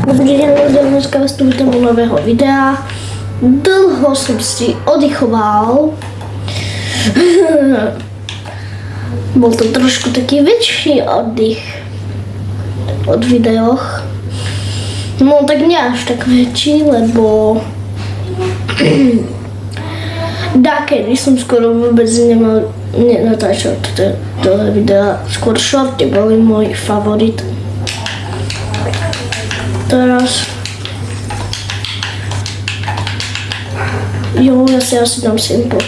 Dobrý deň ľudia, dneska vás tu vítam u nového videa. Dlho som si oddychoval. Bol to trošku taký väčší oddych od videoch. No tak nie až tak väčší, lebo dakedy som skoro vôbec nenatáčal toto videa. Skôr shorty boli môj favorit. Teraz ja si asi dám simple.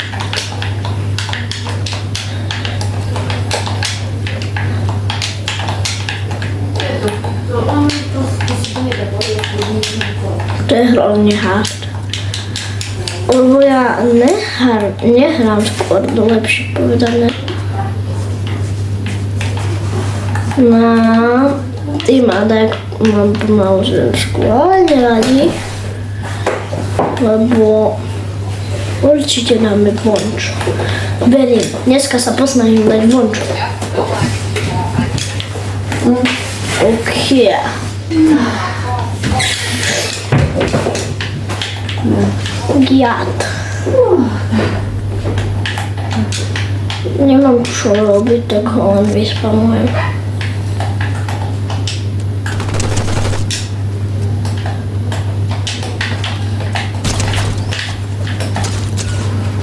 To je hlavne hard. Lebo ja nehrám skôr do lepšie povedané. Na tým adek mám pomalu žensku, ale nevadí, lebo určite dáme vonču. Verím, dneska sa posnažím dať vonču. OK. Giat. Nemám čo robiť, tak ho len vyspamujem.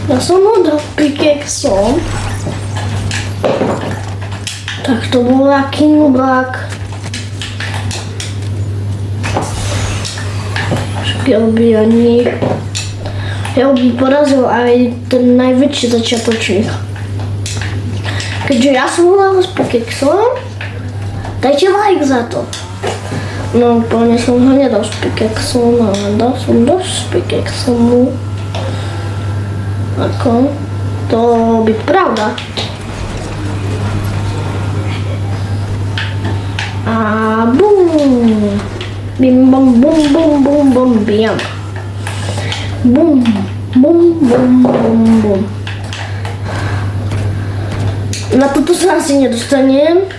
Ja som ho dal pickaxom. Tak to bol aký nubák. Ja by porazil aj ten najväčší začiatočník. Keďže ja som ho dal s pickaxom, dajte like za to. No úplne som ho nedal s pickaxom, ale dal som dosť s pickaxom. Ako? To byť pravda. A bum! Bim bum bum bum bum bum biam. Bum bum bum bum bum. Na toto sa asi nedostanem.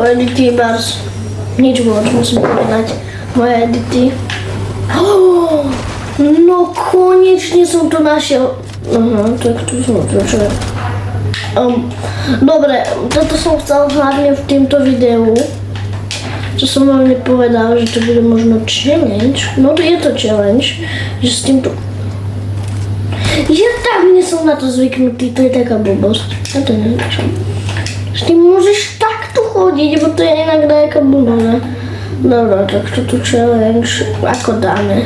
Edity bars, nič moc musím povedať, moje edity. No konečne som to našiel. Aha, tak tu som to čo. Dobre, toto som chcel hlavne v týmto videu. Čo som vám nepovedal, že to bude možno challenge. No to je to challenge, že s týmto... Ja tak nie som na to zvyknutý, to je taká blbosť. Ja to nezvyčam. S tým môžeš takto chodiť, bo to je inak nejaká blbosť. Dobre, tak toto challenge ako dáme.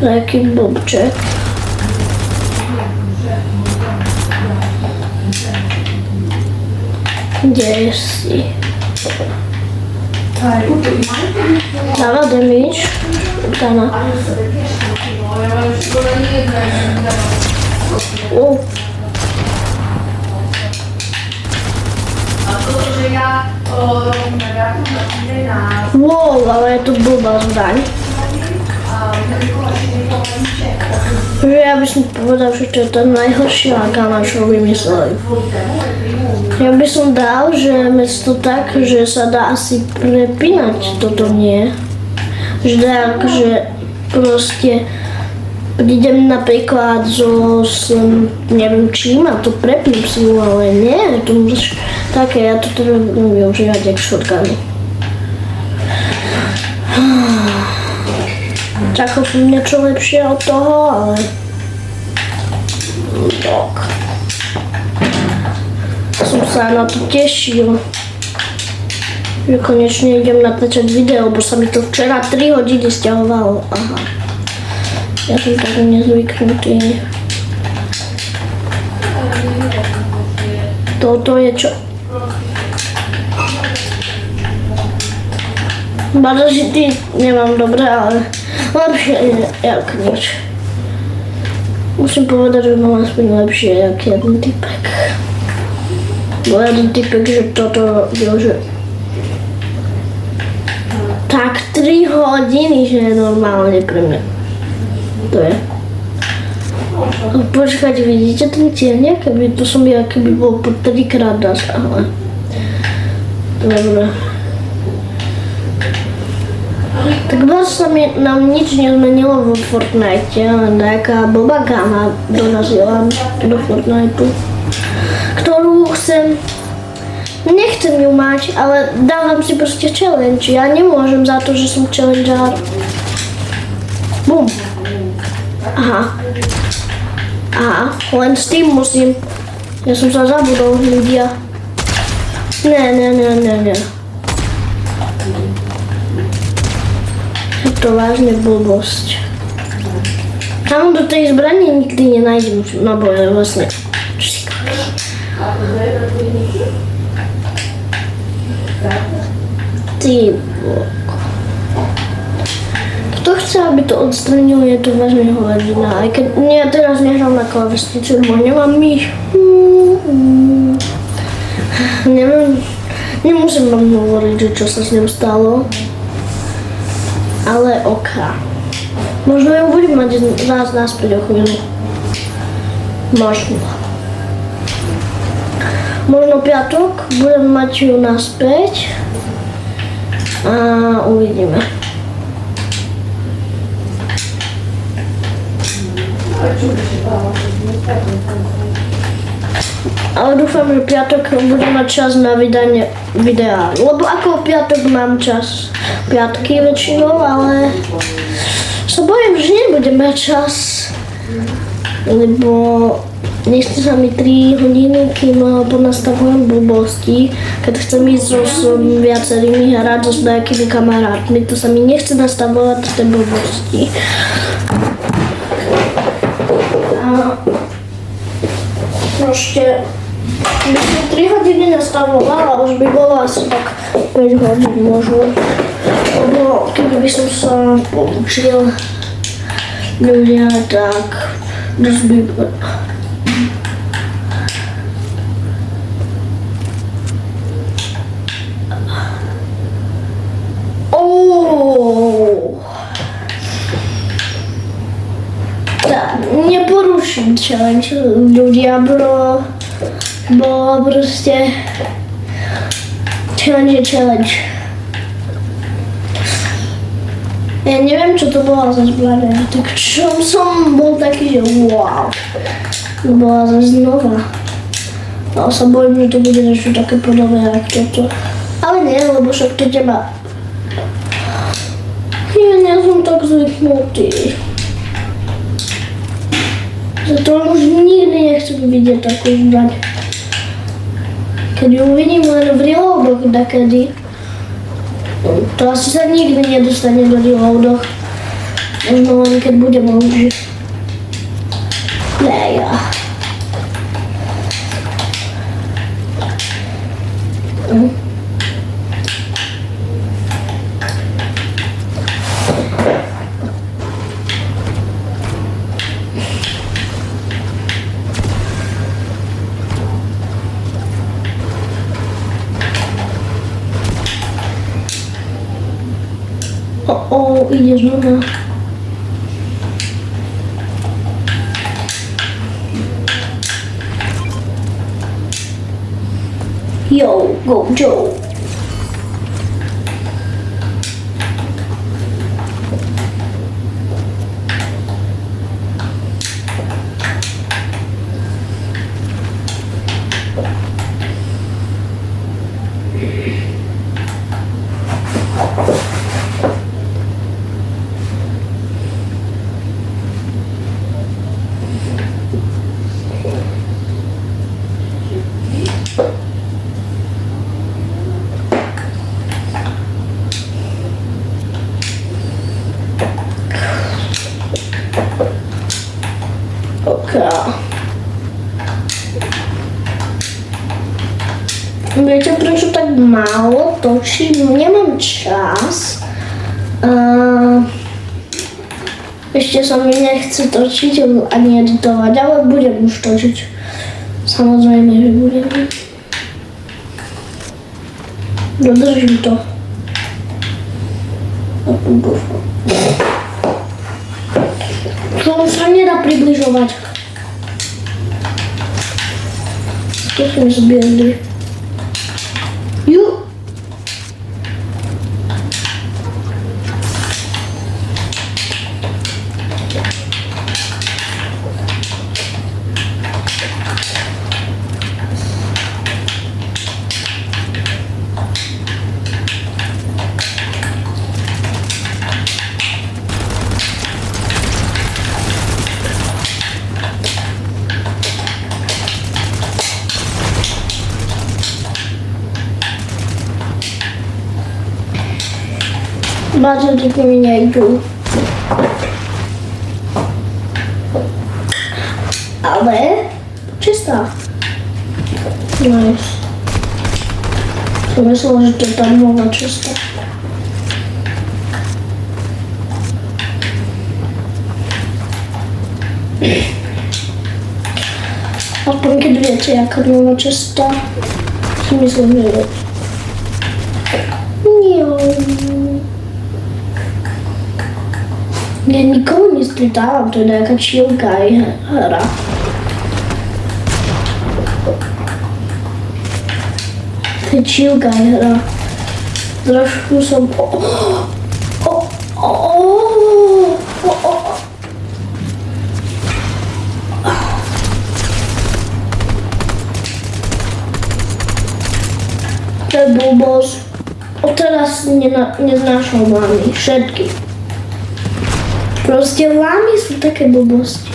Taký blbček. Kde si? Dáva damage. Dána. Wow, ale je to blbá zbraň. Ja by som povedal, že to je tá najhoršia gana, čo vymysleli. Ja by som dal, že mesto tak, že sa dá asi prepínať, toto nie. Že tak, že proste prídem napríklad neviem čím a to prepnem si ju, ale nie, to môžeš také, ja to teda budem využívať jak shotguny. Čakal som niečo lepšie od toho, ale tak. Som sa na to tešil, že konečne idem natáčať video, bo sa mi to včera 3 hodiny sťahovalo. Aha. Ja som tak nezvyknutý. Toto je čo? Badažity nemám dobre, ale lepšie jak nič. Musím povedať, že mám aspoň lepšie jak jeden typek. Bo jeden typek, že toto že tak 3 hodiny, že je normálne pre mňa. To je. Počkajte, vidíte ten tieň? Keby to som ja, keby bol po 3-krát ale. Dobre. Tak sa nám nič nezmenilo vo Fortnite, len taká blbá gáma dorazila do Fortniteu, ktorú nechcem ju mať, ale dávam si proste challenge. Ja nemôžem za to, že som challengeár. Bum. Aha, len s tým musím. Ja som sa zabudol, ľudia. Ne. Je to vážne blbosť. Tam do tej zbrane nikdy nenájdem naboje vlastne. Ty kto chce, aby to odstranil, je to vážne hovadina. Aj keď ja teraz nehrám na klávesnici, lebo nemám myš. Neviem, nemusím vám hovoriť, že čo sa s ním stalo. Ale oká. Možno ju budem mať raz naspäť o chvíľu. Možno piatok budem mať ju naspäť. A uvidíme. Ale dúfam, že piatok budem mať čas na vydanie videa. Lebo ako v piatok mám čas piatky väčšinou, ale sa bojím, že nebudem mať čas. Lebo nechce sa mi 3 hodiny, kým ponastavujem blbosti. Keď chcem ísť s viacerými hrať so nejakými kamarátmi, to sa mi nechce nastavovať tie blbosti. A proste by som 3 hodiny nastavovala, už by bolo asi tak 5 hodín možno. Lebo keby som sa poučil ľudia, tak dosť by bolo. Neporuším challenge ľudia, bolo proste challenge. Ja neviem, čo to bola za zbraň, tak som bol taký, že wow, to bola za znova. Ale sa bojím, že to bude niečo také podobné ako toto. Ale nie, lebo však to teba. Ja nie som tak zvyknutý. Zato už nikdy nechcem vidieť takú zbraň. Keď ju uvidím len v reloadoch dakedy, to asi sa nikdy nedostane do reloadoch. Možno len keď budem už. Ne, ja. Idziesz, no. Yo, go Joe. Viete, prečo tak málo točím? Nemám čas. Ešte sa mi nechce točiť ani editovať, ale budem už točiť. Samozrejme, že budem. Dodržím to. To sa nedá približovať. To som zbiedli. Ju. Baterky mi nejdu. Ale čistá. Nice. Som myslela, že to je tam bola čistá. Aspoň keď viete, aká bola čistá, si myslím, že je. Ja nikomu nestritávam, to je nejaká chillka aj hra. To je chillka aj hra. Trošku som... To je blbosť. Odteraz neznášam lámy, všetky. Proste lámy sú také blbosti.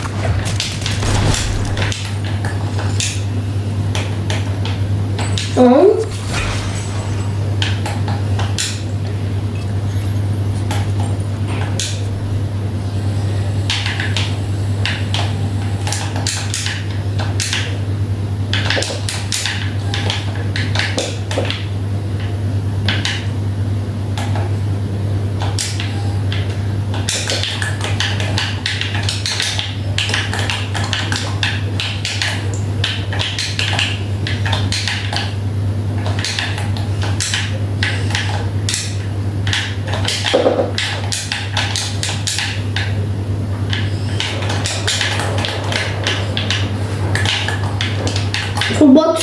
Futbol.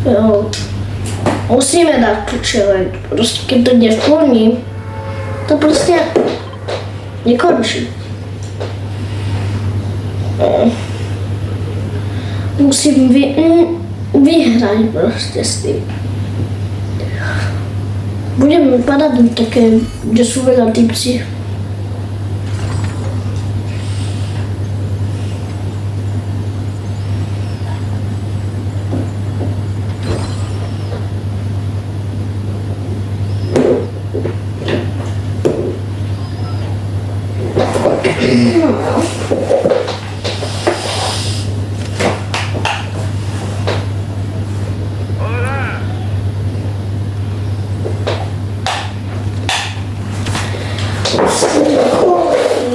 Jo. Musíme dať tu challenge. Proste keď to nesplní, to proste nekončí. Musím vyhrať proste s tým. Budem vypadať také, kde sú veľa typci.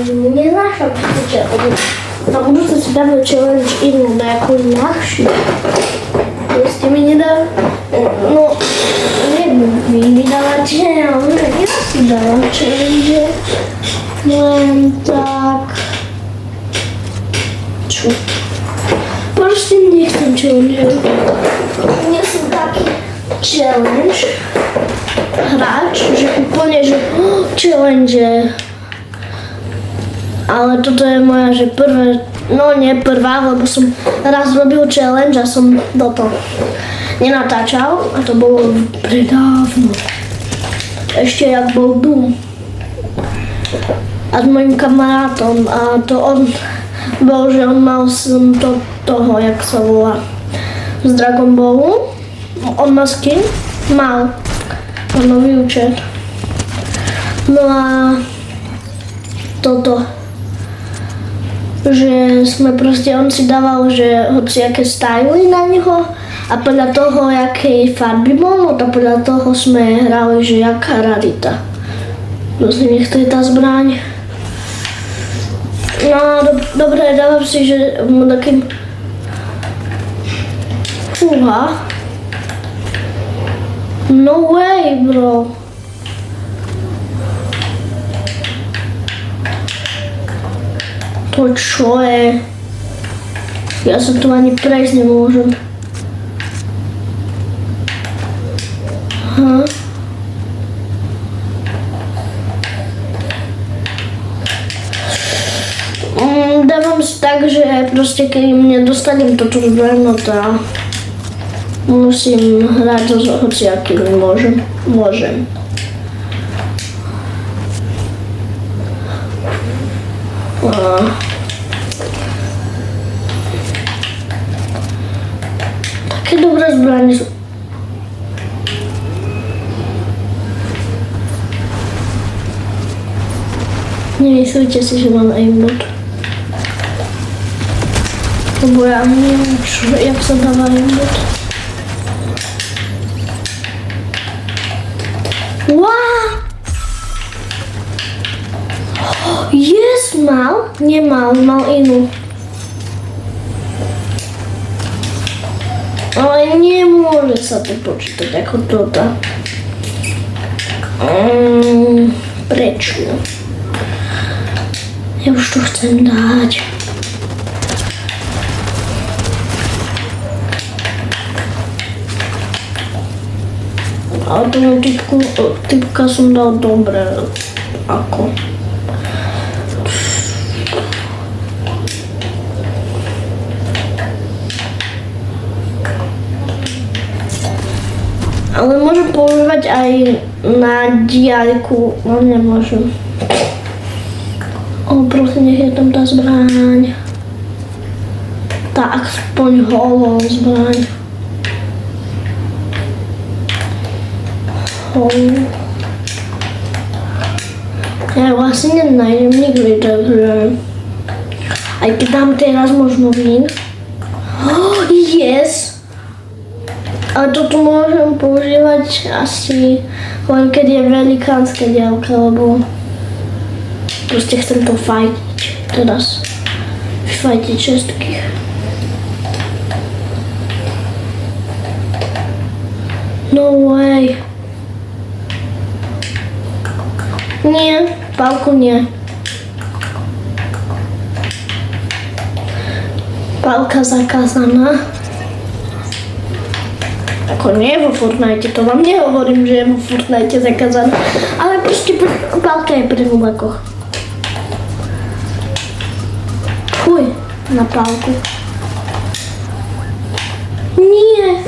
Neznášam takú challenge. Na budúce si dáme challenge inú, nejakú ľahšiu. Proste mi nedá... No, neviem, mi vydávate, ale ja si dávam challenge. Len tak... Čo? Proste nechcem challenge. Nie som taký challenge hráč, že úplne, že challenge. Ale toto je moja, že prvé, no nie prvá, lebo som raz robil challenge a som do toho nenatáčal a to bolo predávno. Ešte jak bol Doom. A s mojim kamarátom a to on bol, že on mal to toho, jak sa volá, z Dragon Ballu. On má skin? Mal. Má nový účet. No a toto, že sme proste, on si dával, že hociaké styly na neho a podľa toho, jakej farby bol, no to podľa toho sme hrali, že jaká rarita. Proste nech to je tá zbraň. No dobre, dávam si, že mu takým... Fúha. No way, bro. To čo je? Ja sa tu ani prejsť nemôžem. Aha. Dávam si tak, že proste keď mne dostanem toto zbraň, no to musím hrať so hociakým, môžem. Také dobré zbranie sú. Nemyslíte si, že mám aimbot? Lebo ja neviem, jak sa dáva aimbot. Wow! Yes, mal? Nemal, mal inú. Ale nemôže sa to počítať ako toto. Prečo? Ja už to chcem dať. Ale tomu typka som dal dobre. Ako? Ale môžem používať aj na diaľku, no nemôžem. Prosím, nech je tam tá zbraň. Tá aspoň holou zbraň. Ja vlastne nenájdem nikdy, takže... Aj keď dám teraz možno vín. Yes! Ale toto môžem používať asi len keď je velikánska diaľka, lebo proste chcem to fajtiť teraz. Fajtiť všetkých. No way. Nie, pálku nie. Pálka zakázaná. Ako nie vo Fortnite, to vám nehovorím, že je vo Fortnite zakázané. Ale proste pálka je pri nubakoch. Fuj, na pálku. Nie.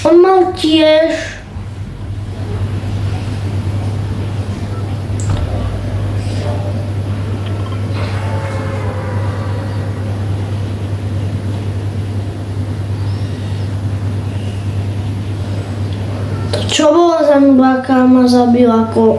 On mal tiež. Čo bolo za nubáka, ma zabil ako